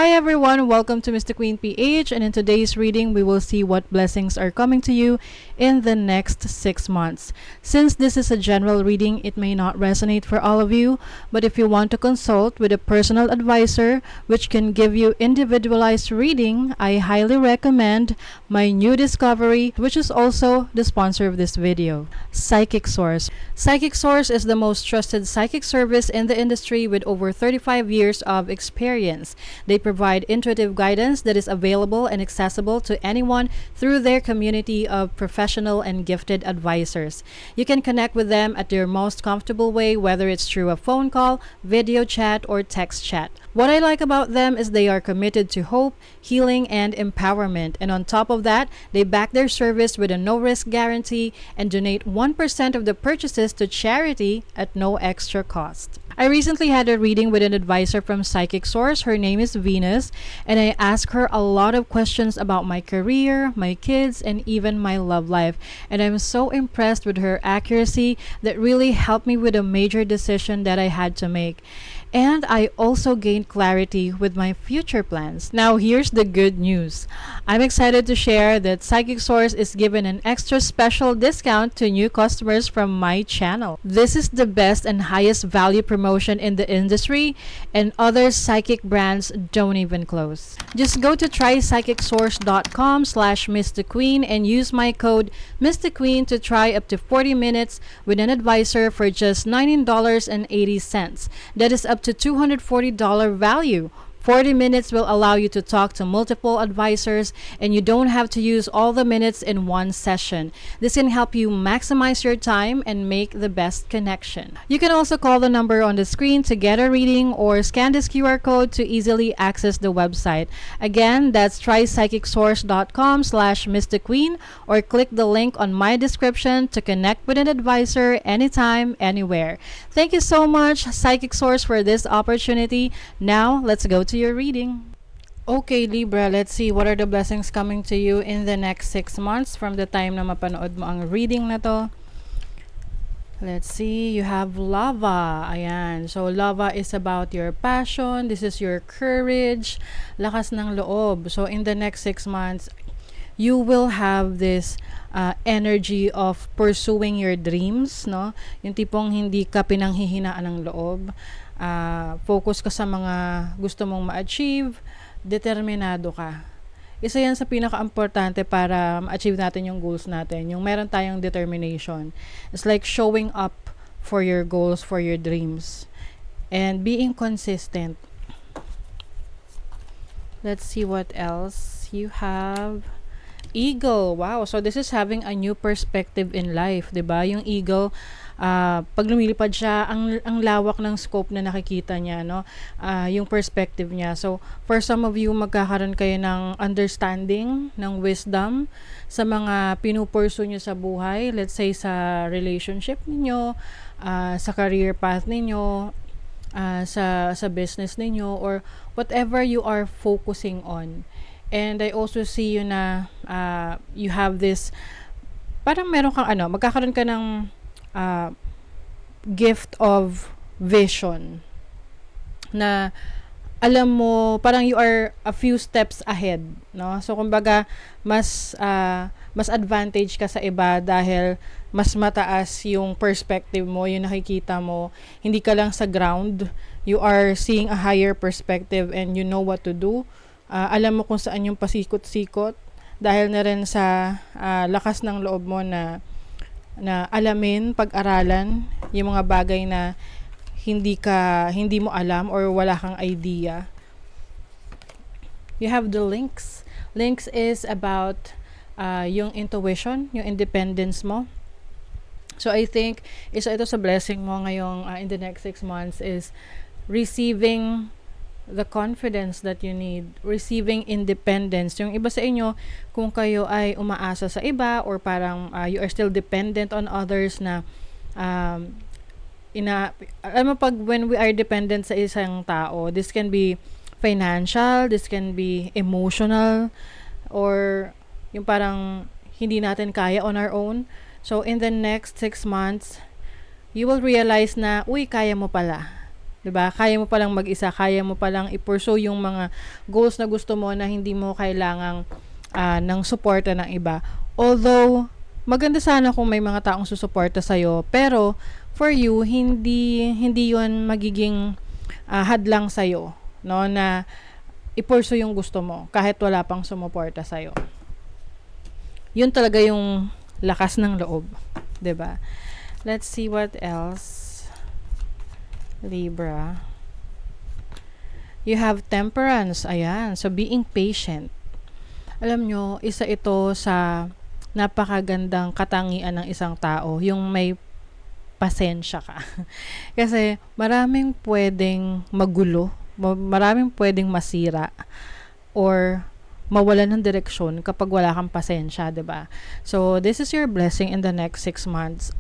Hi everyone, welcome to Mr. Queen PH, and in today's reading we will see what blessings are coming to you in the next 6 months. Since this is a general reading, it may not resonate for all of you, but if you want to consult with a personal advisor which can give you individualized reading, I highly recommend my new discovery, which is also the sponsor of this video, Psychic Source. Psychic Source is the most trusted psychic service in the industry with over 35 years of experience. They provide intuitive guidance that is available and accessible to anyone through their community of professional and gifted advisors. You can connect with them at your most comfortable way, whether it's through a phone call, video chat, or text chat. What I like about them is they are committed to hope, healing, and empowerment. And on top of that, they back their service with a no-risk guarantee and donate 1% of the purchases to charity at no extra cost. I recently had a reading with an advisor from Psychic Source. Her name is Venus, and I asked her a lot of questions about my career, my kids, and even my love life. And I'm so impressed with her accuracy that really helped me with a major decision that I had to make. And I also gained clarity with my future plans. Now, here's the good news. I'm excited to share that Psychic Source is giving an extra special discount to new customers from my channel. This is the best and highest value promotion in the industry, and other psychic brands don't even close. Just go to trypsychicsource.com/MrQueen and use my code MrQueen to try up to 40 minutes with an advisor for just $19.80. That is up to $240 value. 40 minutes will allow you to talk to multiple advisors, and you don't have to use all the minutes in one session. This can help you maximize your time and make the best connection. You can also call the number on the screen to get a reading or scan this QR code to easily access the website. Again, that's trypsychicsource.com/MrQueen or click the link on my description to connect with an advisor anytime, anywhere. Thank you so much, Psychic Source, for this opportunity. Now, let's go to your reading. Okay, Libra, let's see what are the blessings coming to you in the next 6 months from the time na mapanood mo ang reading na to. Let's see, you have lava. Ayan. So, lava is about your passion. This is your courage, lakas ng loob. So, in the next 6 months, you will have this energy of pursuing your dreams, no? Yung tipong hindi ka pinanghihinaan ng loob. Focus ka sa mga gusto mong ma-achieve, determinado ka. Isa yan sa pinaka-importante para ma-achieve natin yung goals natin, yung meron tayong determination. It's like showing up for your goals, for your dreams, and being consistent. Let's see what else you have. Eagle. Wow. So this is having a new perspective in life, 'di ba? Yung eagle, pag lumilipad siya, ang lawak ng scope na nakikita niya, no? Yung perspective niya. So for some of you, magkakaroon kayo ng understanding, ng wisdom sa mga pinupursu niyo sa buhay. Let's say sa relationship niyo, sa career path niyo, sa business niyo, or whatever you are focusing on. And I also see you na you have this, parang meron kang magkakaroon ka ng gift of vision na alam mo, parang you are a few steps ahead, no? So kumbaga mas advantage ka sa iba dahil mas mataas yung perspective mo, yung nakikita mo, hindi ka lang sa ground, you are seeing a higher perspective and you know what to do. Alam mo kung saan yung pasikot-sikot dahil na rin sa lakas ng loob mo na alamin, pag-aralan yung mga bagay na hindi mo alam or wala kang idea. You have the Lynx. Lynx is about yung intuition, yung independence mo. So I think isa ito sa blessing mo ngayong in the next 6 months is receiving the confidence that you need, receiving independence. Yung iba sa inyo, kung kayo ay umaasa sa iba or parang you are still dependent on others na alam mo, pag when we are dependent sa isang tao, this can be financial, this can be emotional, or yung parang hindi natin kaya on our own. So in the next 6 months, you will realize na, uy, kaya mo pala. 'Diba? Kaya mo palang mag-isa, kaya mo palang i-pursue yung mga goals na gusto mo na hindi mo kailangang ng suporta ng iba. Although, maganda sana kung may mga taong susuporta sa'yo, pero for you, hindi yun magiging hadlang sa'yo, no, na i-pursue yung gusto mo kahit wala pang sumuporta sa'yo. Yun talaga yung lakas ng loob, 'di ba? Let's see what else. Libra. You have temperance. Ayan. So, being patient. Alam nyo, isa ito sa napakagandang katangian ng isang tao, yung may pasensya ka. Kasi maraming pwedeng magulo, maraming pwedeng masira, or mawalan ng direksyon kapag wala kang pasensya, 'di ba? So, this is your blessing in the next 6 months.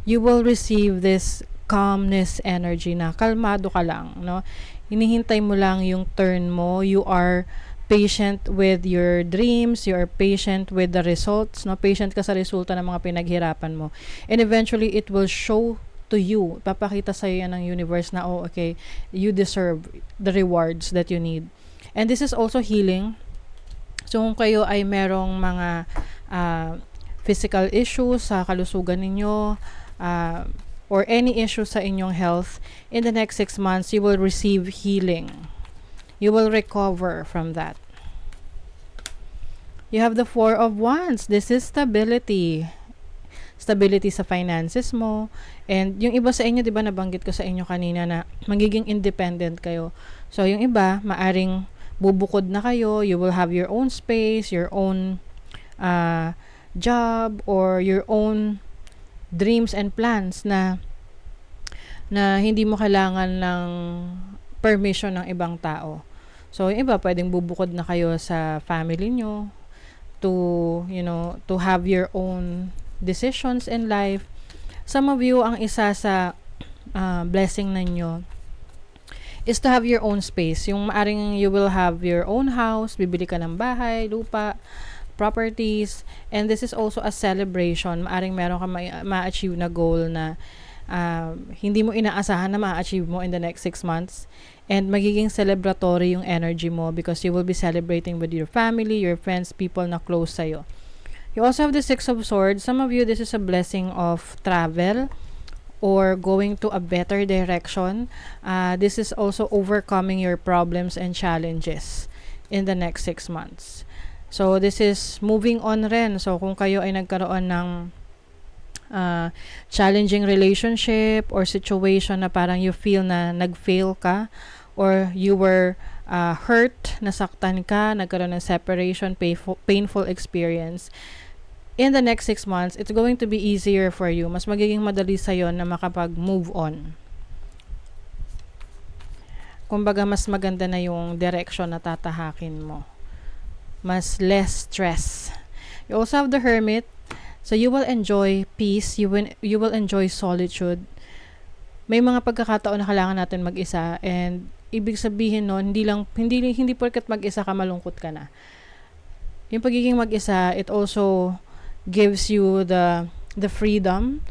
You will receive this calmness energy na kalmado ka lang, no? Hinihintay mo lang yung turn mo. You are patient with your dreams, you are patient with the results, no? Patient ka sa resulta ng mga pinaghirapan mo. And eventually, it will show to you, papakita sa'yo yan ng universe na, oh, okay, you deserve the rewards that you need. And this is also healing. So, kung kayo ay merong mga physical issues sa kalusugan ninyo, or any issue sa inyong health, in the next 6 months, you will receive healing. You will recover from that. You have the 4 of Wands. This is stability. Stability sa finances mo. And yung iba sa inyo, di ba nabanggit ko sa inyo kanina na magiging independent kayo. So, yung iba, maaring bubukod na kayo, you will have your own space, your own job, or your own dreams and plans na hindi mo kailangan ng permission ng ibang tao. So, yung iba, pwedeng bubukod na kayo sa family nyo to, to have your own decisions in life. Some of you, ang isa sa blessing ninyo is to have your own space. Yung maaring you will have your own house, bibili ka ng bahay, lupa, properties, and this is also a celebration. Maaring meron ka ma-achieve na goal na hindi mo inaasahan na ma-achieve mo in the next 6 months, and magiging celebratory yung energy mo because you will be celebrating with your family, your friends, people na close sa'yo. You also have the 6 of Swords. Some of you, this is a blessing of travel or going to a better direction. This is also overcoming your problems and challenges in the next 6 months. So, this is moving on rin. So, kung kayo ay nagkaroon ng challenging relationship or situation na parang you feel na nag-fail ka, or you were hurt, nasaktan ka, nagkaroon ng separation, painful experience, in the next 6 months, it's going to be easier for you. Mas magiging madali sa'yo na makapag-move on. Kumbaga, mas maganda na yung direction na tatahakin mo. Mas less stress. You also have the Hermit. So, you will enjoy peace. You will enjoy solitude. May mga pagkakataon na kailangan natin mag-isa, and ibig sabihin nun, hindi porket mag-isa ka, malungkot ka na. Yung pagiging mag-isa, it also gives you the freedom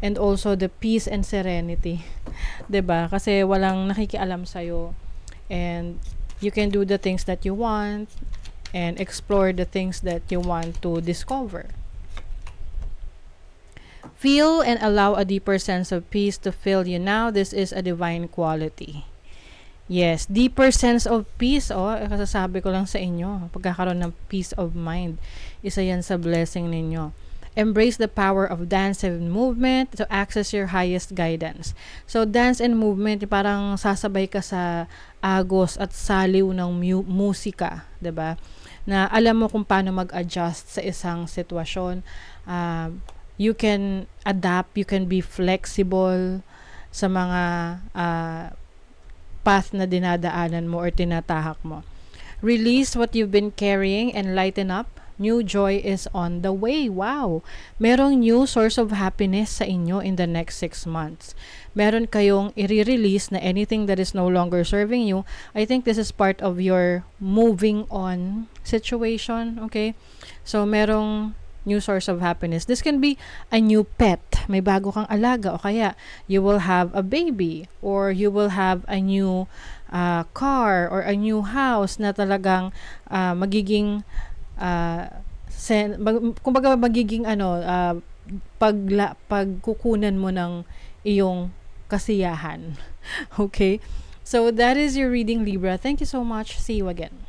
and also the peace and serenity. 'Di ba? Kasi walang nakikialam sa'yo, and you can do the things that you want and explore the things that you want to discover. Feel and allow a deeper sense of peace to fill you now. This is a divine quality. Yes, deeper sense of peace. Kasasabi ko lang sa inyo, pagkakaroon ng peace of mind, isa yan sa blessing ninyo. Embrace the power of dance and movement to access your highest guidance. So, dance and movement, parang sasabay ka sa agos at saliw ng musika, 'di ba? Na alam mo kung paano mag-adjust sa isang sitwasyon. You can adapt, you can be flexible sa mga path na dinadaanan mo or tinatahak mo. Release what you've been carrying and lighten up. New joy is on the way. Wow! Merong new source of happiness sa inyo in the next 6 months. Meron kayong i-release na anything that is no longer serving you. I think this is part of your moving on situation. Okay? So, merong new source of happiness. This can be a new pet. may bago kang alaga, o kaya you will have a baby, or you will have a new car or a new house na talagang magiging kumbaga magiging pagkukunan mo ng iyong kasiyahan. Okay? So that is your reading, Libra. Thank you so much. See you again.